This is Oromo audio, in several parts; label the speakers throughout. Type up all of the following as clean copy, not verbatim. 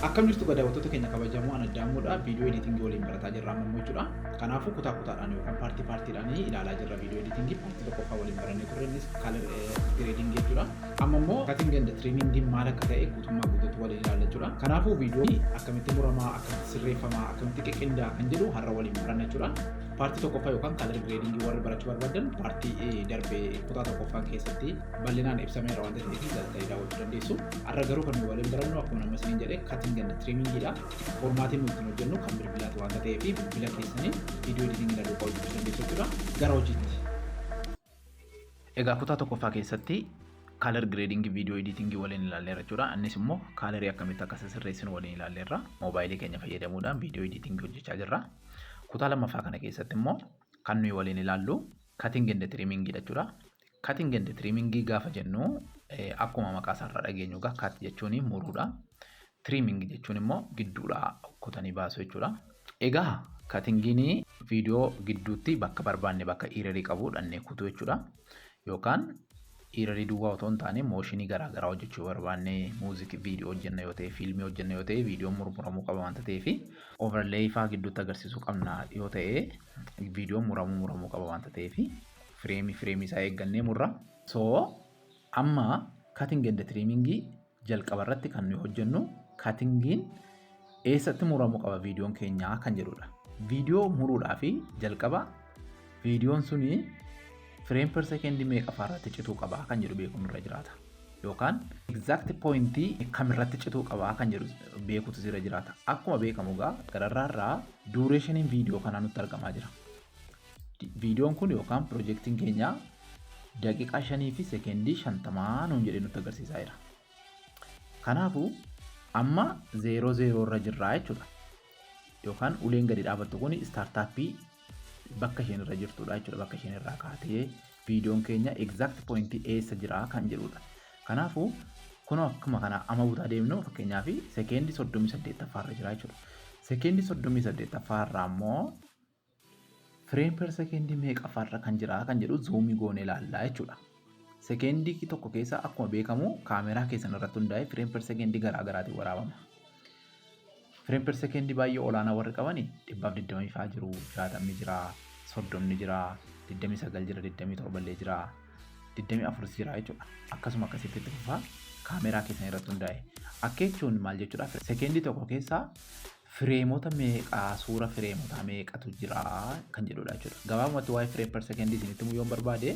Speaker 1: Akkam jirtu daawwattoota keenya kabajamoo ana Daamuudha. Viidiyoo editingii waliin barataa jirra ammoo jechuudha. Kanaafuu kutaa kutaadhaan yookaan paartii paartiidhaan ilaalaa jirra viidiyoo editingii. Paartii tokkoffaa waliin barannee turre innis kaalor grading jechuudha. Amma immoo cutting and trimming maal akka ta'e guutummaa guutuutti waliin ilaalla jechuudha. Kanaafuu viidiyoo akkamitti muramaa, akkamitti sirreeffamaa, akkamitti qiqqindaa kan jedhu har'a waliin baranna jechuudha. Paartii tokkoffaa yookaan kaalor grading warri barachuu barbaadan paartii darbee kutaa tokkoffaa keessatti bal'inaan ibsameera waan ta'eef jalqabee daawwachuu dandeessu. Har'a garuu kan waliin barannu akkuma nama isiniin jedhee cutting and trimming dha. Formatiin nuti hojjennu kan bilbilaatu waan ta'eef bilbila keessanii viidiyoo editing irra hojjechuu dandeessu jechuudha. Gara hojiitti. Egaa kutaa tokkoffaa keessatti kaalor grading viidiyoo editing waliin ilaalleerra jechuudha. Innis immoo kaalorii akkamitti akka sirreessinu waliin ilaalleerra. Moobaayilii keenya fayyadamuudhaan viidiyoo editing hojjechaa jirra. Kutaa lammaffaa kana keessatti immoo kan nuyi waliin ilaallu cutting and trimming jechuudha. Cutting and trimming gaafa jennu akkuma maqaa isaarraa dhageenyu cut jechuun muruudha. Trimming jechuun immoo gidduudhaa kutanii baasuu jechuudha. Egaa cuttingiin viidiyoo gidduutti bakka barbaanne bakka iirarii qabu dhannee kutuu jechuudha. Yookaan iirarii duwwaa otoo hin taane mooshinii garaagaraa hojjechuu barbaanne muuziqii viidiyoo hojjenna yoo ta'e fiilmii hojjenna yoo ta'e viidiyoon murmuramuu qaba waan ta'eef overlay fa'aa gidduutti agarsiisuu qabna yoo ta'e viidiyoon muramuu qaba waan ta'eef fireemii isaa eeggannee murra. So amma cutting and trimming jalqaba irratti kan nuyi hojjennu cuttingiin eessatti muramuu qaba viidiyoon keenyaa kan jedhudha. Viidiyoo muruudhaaf jalqaba viidiyoon suni frame per second meeqa irratti cituu qaba kan jedhu beekuun irra jiraata. Yookaan exact pointii kamirratti cituu qaba kan jedhu beekuutu irra jiraata. Akkuma beekamu gararraarraa duration viidiyoo kanaa nutti argamaa jira. Viidiyoon kun yookaan piroojeektiin keenya daqiiqaa 5 fi sekendii 50 nuun jedhee nutti agarsiisaa jira. Kanaafuu amma 00 irra jirraa jechuudha. Yookaan uleen gadi dhaabattu kun startuppii bakka isheen irra jirtudha jechuudha. Bakka isheen irraa kaatee viidiyoon keenya exact pointii eessa jira kan jedhudha. Kanaafuu kun akkuma kana amma butaa deemnu fakkeenyaaf sekendii 38 irra jira jechuudha. Sekendii 38 irraa immoo frame per second meeqa irra kan jira kan jedhu zoomii goonee ilaallaa jechuudha. Sekendii tokko keessa akkuma beekamu kaameraa keessan irratti hundaa'ee frame per second garaagaraatiin waraabama. Frame per second baay'ee olaanaa warri qabani 120 jiru, 60 jira, 30 jira, 29 jira, 27 illee jira, 24 jira jechuudha. Akkasuma akkasitti itti fufaa kaameraa keessan irratti hundaa'e. Akka jechuun maal jechuudha? Sekendii tokko keessa fireemota meeqaa suura fireemota meeqatu jira kan jedhudha jechuudha. Gabaabumatti waa'ee frame per second isinitti himuu yoo barbaade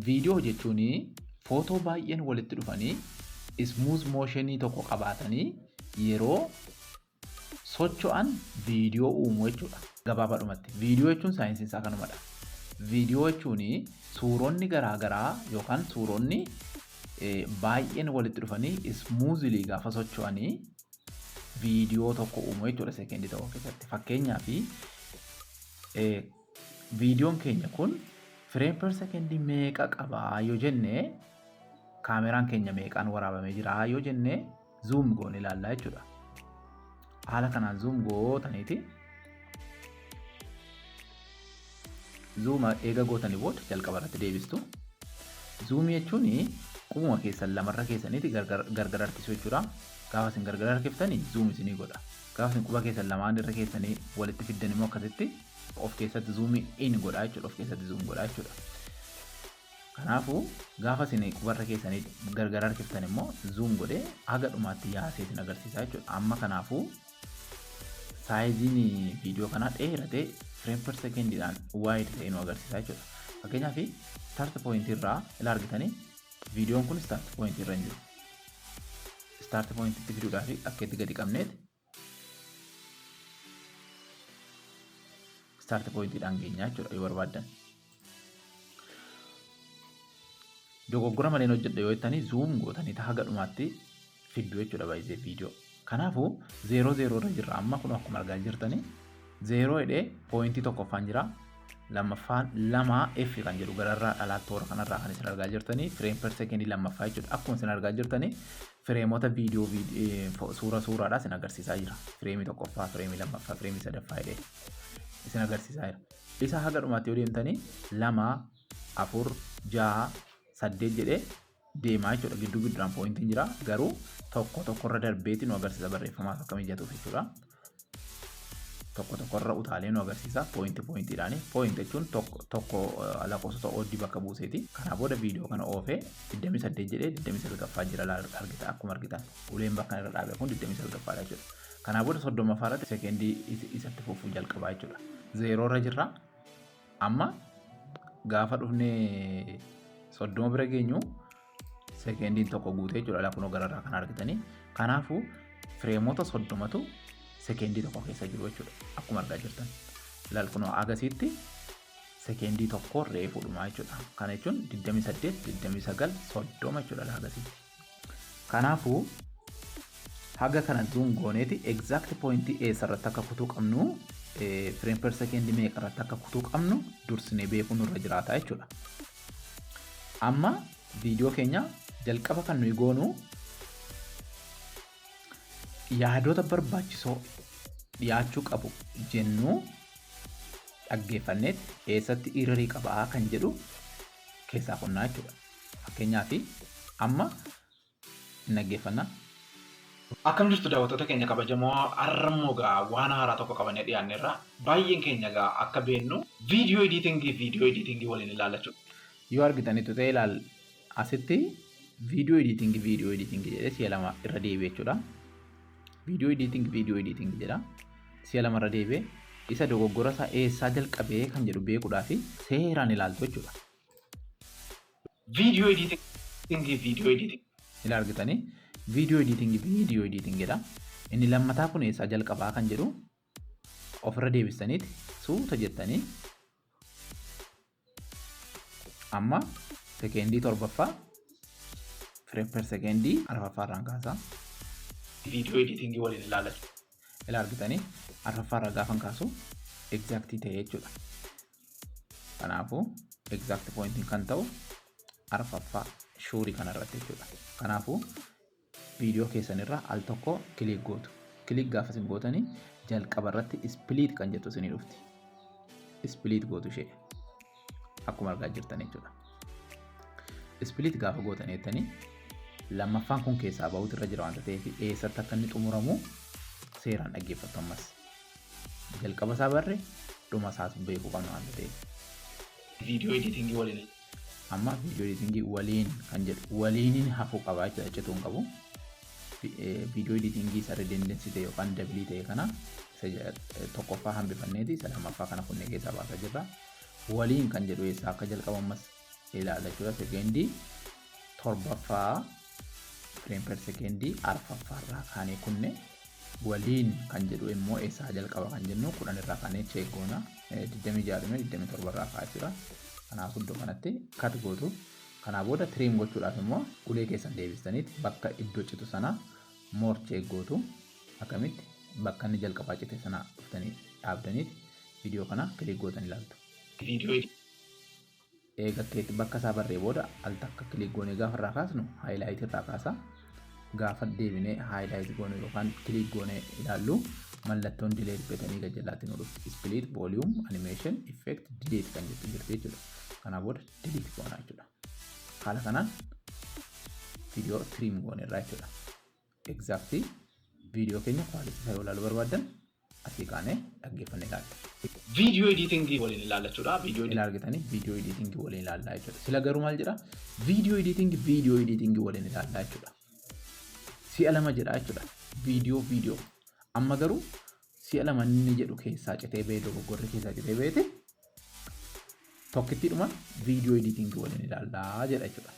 Speaker 1: viidiyoo jechuun footoo baay'een walitti dhufanii smooth motionii tokko qabaatanii yeroo socho'an viidiyoo uumuu jechuudha. Gabaabadhumatti viidiyoo jechuun saayinsiin isaa kanumadha. Viidiyoo jechuun suuronni garaagaraa yookaan suuronni baay'een walitti dhufanii smoothly gaafa socho'anii viidiyoo tokko uumuu jechuudha sekendii tokko keessatti. Fakkeenyaaf viidiyoon keenya kun frame per second meeqa qabaa yoo jenne kaameraan keenya meeqaan waraabamee jira yoo jenne zoom goone ilaallaa jechuudha. Haala kanaan zoom gootaniiti. Zoom eega gootanii booda jalqaba irratti deebistu. Zoom jechuun qubuma keessan lamarra keessaniiti gargar harkisuu jechuudha. Gaafa isin gargar harkiftanii zoom isinii godha. Gaafa isin quba keessan lamaan irra keessanii walitti fiddan immoo akkasitti of keessatti zoom in godha jechuudha. Of keessatti zoom godha jechuudha. Kanaafuu gaafa isin qubarra keessanii gargar harkiftan immoo zoom godhee haga dhumaatti yaasee isin agarsiisa jechuudha. Amma kanaafuu saayiziin viidiyoo kanaa dheeratee frame per secondiidhaan wide ta'e nu agarsiisa jechuudha. Fakkeenyaaf start point irraa ila argitanii viidiyoon kun start point irra hin jiru. Start point itti fiduudhaaf akka itti gadi qabneeti start pointiidhaan geenya jechuudha yoo barbaaddan. Dogoggora malee hojjedha yoo jettanii zoom gootanii haga dhumaatti fiddu jechuudha baay'ee viidiyoo. Kanaafuu 00 irra jirra amma kun akkuma argaa jirtanii 0 jedhee pointii tokkoffaan jira. Lammaffaan 2F kan jedhu gararraa dhalaatti toora kanarraa kan isin argaa jirtanii frame per second lammaffaa jechuudha. Akkuma isin argaa jirtanii fireemota viidiyoo suuraadhaa isin agarsiisaa jira. Fireemii tokkoffaa, fireemii lammaffaa, fireemii sadaffaa jedhee isin agarsiisaa jira. Isa haga dhumaatti yoo deemtanii 2, 4, 6, 8 jedhee deemaa jechuudha. Gidduu gidduudhaan poointiin jira. Garuu tokkorra darbeeti nu agarsiisa barreeffamaaf akka mijatuuf jechuudha. Tokkorra utaalee nu agarsiisa poointiidhaan. Poointi jechuun tokko lakkoofsota oddii bakka buuseeti. Kanaa booda viidiyoo kana oofee 28 jedhee 29ffaa jira argita. Akkuma argitan uleen bakka irra dhaabee kun 29ffaadha jechuudha. Kanaa booda 30ffaa irratti sekeendii isatti fufuu jalqabaa jechuudha. 0 irra jirra. Amma gaafa dhufnee 30 bira geenyu sekendiin tokko guutee jechuudha. Lakkunoo gararraa kan argitanii. Kanaafuu fireemota 30tu sekendii tokko keessa jiru jechuudha. Akkuma argaa jirtan. Lakkunoo agasiitti sekendii tokko reefuudhumaa jechuudha. Kana jechuun 28, 29, 30 jechuudha agasiitti. Kanaafuu haga kana zoom gooneeti exact pointii eessarratti akka kutuu qabnu frame per second meeqarratti akka kutuu qabnu dursinee beekuun irra jiraata jechuudha. Amma viidiyoo keenya jalqaba kan nuyi goonu yaadota barbaachisoo dhiyaachuu qabu jennu dhaggeeffanneet eessatti irrii qabaa kan jedhu keessaa qonnaa jechuudha. Fakkeenyaaf amma dhaggeeffannaa. Akkam jirtu daawwattoota keenya kabajamoo har'ammoo waan haaraa tokko qabannee dhiyaanneerra. Baay'een keenya akka beennu viidiyoo editingii waliin ilaalachuudha. Yoo argitanitti ta'e ilaal asitti viidiyoo editingii jedhee si'a lama irra deebi'e jechuudha. Viidiyoo editingii jedha. Si'a lama irra deebi'e isa dogoggora isaa eessaa jalqabee kan jedhu beekuudhaaf seeraan ilaaltu jechuudha. Viidiyoo editingii ila argitanii viidiyoo editingii jedha. Inni lammataa kun eessaa jalqabaa kan jedhu ofirra deebistaniiti suuta jettanii amma sekendii 7ffaa frame per secondii 4ffaa irraan kaasaa viidiyoo editingii waliin ilaalachu. Ila argitanii 4ffaa irraa gaafan kaasu exactii ta'e jechuudha. Kanaafuu exact pointiin kan ta'u 4ffaa shuurii kanarratti jechuudha. Kanaafuu viidiyoo keessanirra al tokko kilik gootu. Kilik gaafa isin gootanii jalqaba irratti split kan jettu isinii dhufti. Split gootu ishee akkuma argaa jirtan jechuudha. Split gaafa gootan jettanii lammaffaan kun keessaa bahuutu irra jira waanta ta'eef eessatti akka inni xumuramu seeraan dhaggeeffattu ammas. Jalqaba isaa barre dhuma isaas beekuu qabna waanta ta'eef. Viidiyoo editingii waliin. Amma viidiyoo editingii waliin kan jedhu waliiniin hafuu qabaa jechuudha cituun qabu. Viidiyoo editingii isa redundancy ta'e yookaan dablii ta'e kana tokkoffaa hambifanneeti isa lammaffaa kana kunnee keessaa baasaa jirra. Waliin kan jedhu eessaa akka jalqabu ammas ilaala jechuudha. Sekendii 7ffaa frame per secondii 4ffaa irraa kaanee kunne waliin kan jedhu immoo eessaa jalqaba kan jennu 10 irraa kaanee check goona 26 27 irraa kaa'achuudha. Kanaaf iddoo kanatti cut gootu. Kanaa booda trim gochuudhaaf immoo ulee keessan deebistaniiti bakka iddoo citu sana more check gootu. Akkamitti bakka inni jalqabaa cite sana dhuftanii dhaabdaniiti viidiyoo kana kilik gootan ilaaltu. Eegatteetti bakka isaa barree booda al takka kilik goonee gaafa irraa kaasnu highlight irraa kaasa. Gaafa deebinee highlight goonee yookaan kilik goonee ilaallu mallattoon delete betanii gajjallaatti nu dhufti. Split, volume, animation, effect, delete kan jettu jirti jechuudha. Kanaa booda delete goonaa jechuudha. Haala kanaan viidiyoo trim gooneerraa jechuudha. Exactly viidiyoo keenya quality isaa yoo ilaaluu barbaaddan asii kaanee dhaggeeffannee ilaalla. Viidiyoo editingii waliin ilaalachuudha. Viidiyoo argitanii viidiyoo editingii waliin ilaallaa jechuudha. Sila garuu maal jedha? Viidiyoo editingii waliin ilaallaa jechuudha. Si'a lama jedha jechuudha. Viidiyoo. Amma garuu si'a lama inni jedhu keessaa citee ba'ee dogoggorri keessaa citee ba'eeti tokkittiidhuma viidiyoo editingii waliin ilaallaa jedha jechuudha.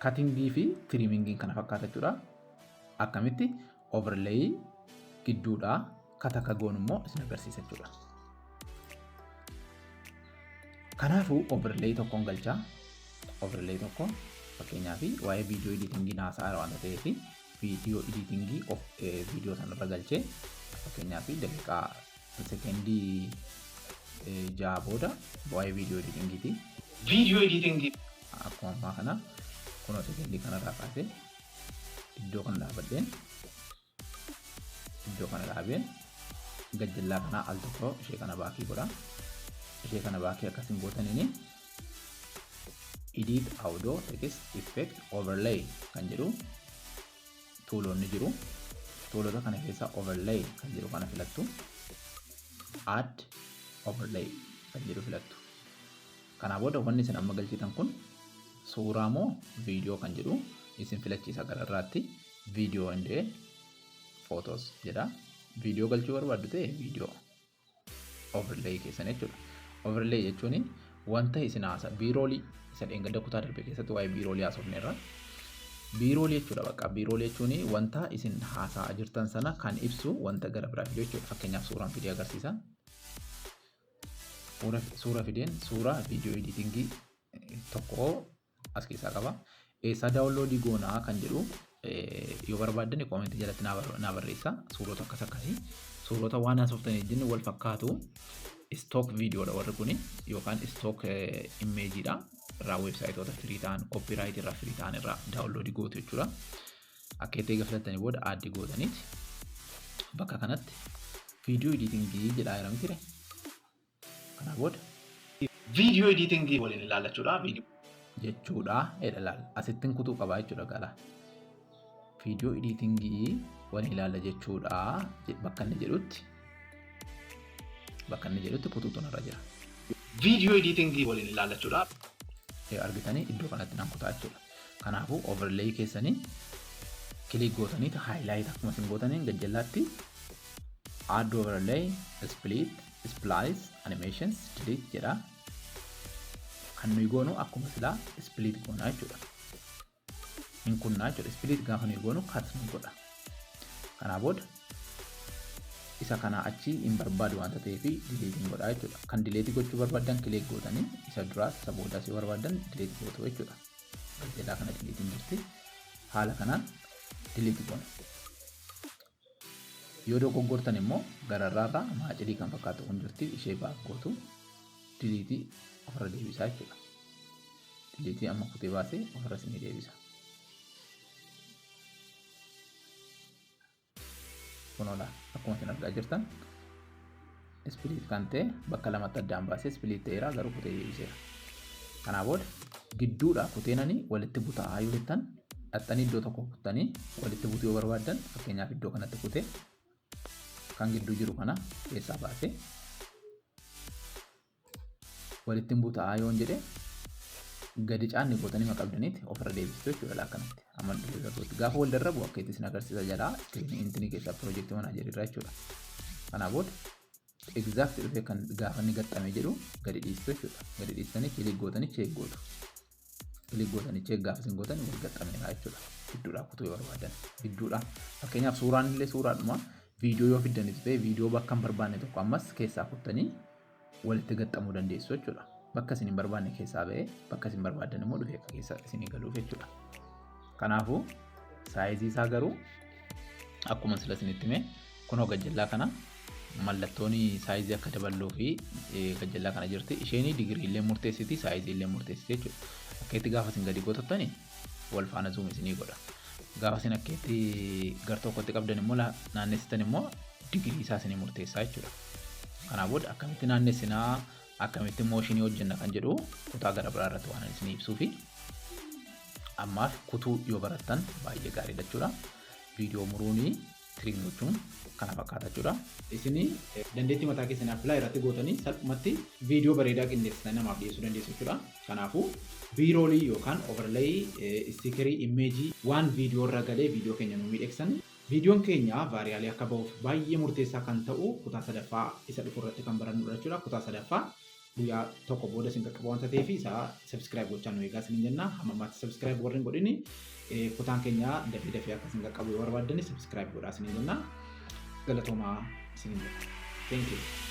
Speaker 1: Cuttingii fi trimingiin kana fakkaata jechuudha. Akkamitti overlay gidduudhaa cut akka goonu immoo isin agarsiisa jechuudha. Kanaafuu overlay tokkoon galchaa. Overlay tokko fakkeenyaaf waa'ee viidiyoo editingii naasaara waanta ta'eef viidiyoo editingii of viidiyoo sanarra galchee fakkeenyaaf daqiiqaa sekendii 6 booda waa'ee viidiyoo editingiiti. Viidiyoo editingii akkuma ammaa kana kunoo sekendii kanarraa kaasee iddoo kana dhaabadheen iddoo kana dhaabeen gajjallaa kanaa al tokko ishee kana baakii godha. Ishee kana baakii akkasiin gootaniini edit audio text effect overlay kan jedhu tuuloonni jiru. Tuulota kana keessa overlay kan jedhu kana filattu. Add overlay kan jedhu filattu. Kana booda wanni isin amma galchitan kun suuraa moo viidiyoo kan jedhu isin filachiisa gararraatti. Viidiyoo indee photos jedha. Viidiyoo galchuu barbaaddu ta'e viidiyoo overlay keessan jechuudha. Overlay jechuun wanta isin haasa biiroolii isa dheengadda kutaa darbe keessatti waa'ee biiroolii haasofneerra. Biiroolii jechuudha bakka. Biiroolii jechuun wanta isin haasaa jirtan sana kan ibsu wanta gara biraa fiduu jechuudha. Fakkeenyaaf suuraan fidee agarsiisa. Suura fideen suuraa viidiyoo editingii tokko as keessaa qaba. Eessa daawunloodii goonaa kan jedhu yoo barbaaddan koomentii jalatti naa barreessa. Suurota akkas akkasii suurota waan haasoftanii wajjin wal fakkaatu stock viidiyoodha warri kuni yookaan stock imeejiidha. Irraa weebsaayitoota firii ta'an copyright irraa firii ta'an irraa daawunloodii gootu jechuudha. Akka itti filattanii booda addii gootaniiti. Bakka kanatti viidiyoo editingii jedhaa jiramtire. Kana booda viidiyoo editingii waliin ilaalachuudha jechuudha. Ilaala asittiin kutuu qabaa jechuudha gala. Viidiyoo editingii waliin ilaala jechuudha. Bakka inni jedhutti kutuutu narra jira. Viidiyoo editingii waliin ilaalachuudha. Argitanii iddoo kanatti nan kutaa jechuudha. Kanaafuu overlay keessanii kilik gootanii highlight akkuma isin gootaniin gajjallaatti add overlay split splice animations delete jedha. Kan nuyi goonu akkuma silaa split goonaa jechuudha. Hin kunnaa jechuudha. Split gaafa nuyi goonu cut nu godha. Kanaa booda isa kana achi hin barbaadu wanta ta'eef delete godha jechuudha. Kan delete gochuu barbaadan kilik gootanii isa duraas isa boodaas yoo barbaadan delete gootu jechuudha. Gajjallaa kana delete jirti. Haala kanaan delete goona. Yoo dogoggortan immoo gararraarraa maacidii kan fakkaatu kun jirti ishee baaf gootu delete ofirra deebisaa jechuudha. Delete amma kutee baasee ofirra isinii deebisa. Kunola akkuma isin argaa jirtan split kan ta'e bakka lamatti addaan baasee split ta'eera garuu kutee deebiseera. Kanaa booda gidduudha kuteenanii walitti butaa yoo jettan dhaxxanii iddoo tokko kuttanii walitti butuu yoo barbaadan fakkeenyaaf iddoo kanatti kutee kan gidduu jiru kana keessaa baasee walitti butaa yoo jedhe gadi caanni gootanii maqabdaniiti ofirra deebistuu jechuudha akkanatti. Amma duuba gaafa wal darrabu akka itti isin agarsiisa jalaa iskiriinii keessaa piroojeektii manaajerii irraa jechuudha. Kanaa booda exact dhufee kan gaafa inni gaxxame jedhu gadi dhiistuu jechuudha. Gadi dhiistanii kilik gootanii cheek gootu. Kilik gootanii cheek gaafa isin gootan wal gaxxameera jechuudha. Gidduudhaa kutuu yoo barbaadan gidduudha. Fakkeenyaaf suuraan illee suuraadhuma viidiyoo yoo fiddaniif ta'e viidiyoo bakka hin barbaanne tokko ammas keessaa kuttanii walitti gaxxamuu dandeessu jechuudha. Bakka isin hin barbaanne keessaa ba'ee bakka isin barbaadan immoo dhufee akka keessa isinii galuuf jechuudha. Kanaafuu saayizii isaa garuu akkuma sila isinitti hime kunoo gajjallaa kana mallattoon saayizii akka dabaluu fi gajjallaa kana jirti. Isheen digirii illee murteessiti saayizii illee murteessiti jechuudha. Akka itti gaafa isin gadi gootattani wal faana zoom isinii godha. Gaafa isin akka itti gar tokkotti qabdan immoo naannessitan immoo digirii isaa isinii murteessaa jechuudha. Kanaa booda akkamitti naannessinaa akkamitti mooshinii hojjenna kan jedhu kutaa gara biraa irratti waan isin ibsuu fi ammaaf kutuu yoo barattan baay'ee gaariidha jechuudha. Viidiyoo muruunii tiriin gochuun kana fakkaata jechuudha. Isin dandeettii mataa keessanii appilaa irratti gootanii salphumatti viidiyoo bareedaa qindeessitanii namaaf dhiyeessuu dandeessu jechuudha. Kanaafuu biiroolii yookaan overlay stiikerii imeejii waan viidiyoo irra galee viidiyoo keenya nu miidhagsan viidiyoon keenya vaariyaalee akka ba'uuf baay'ee murteessaa kan ta'u kutaa sadaffaa isa dhufu irratti kan barannudha jechuudha. Kutaa sadaffaa guyyaa tokko booda isin qaqqabu wanta ta'eef isaa subscribe gochaa nu eegaa isin jenna. Hamma ammaatti subscribe warreen godhini kutaan keenya dafee akka isin qaqqabu yoo barbaaddan subscribe godhaa isin jenna. Galatoomaa isin jenna. Thank you.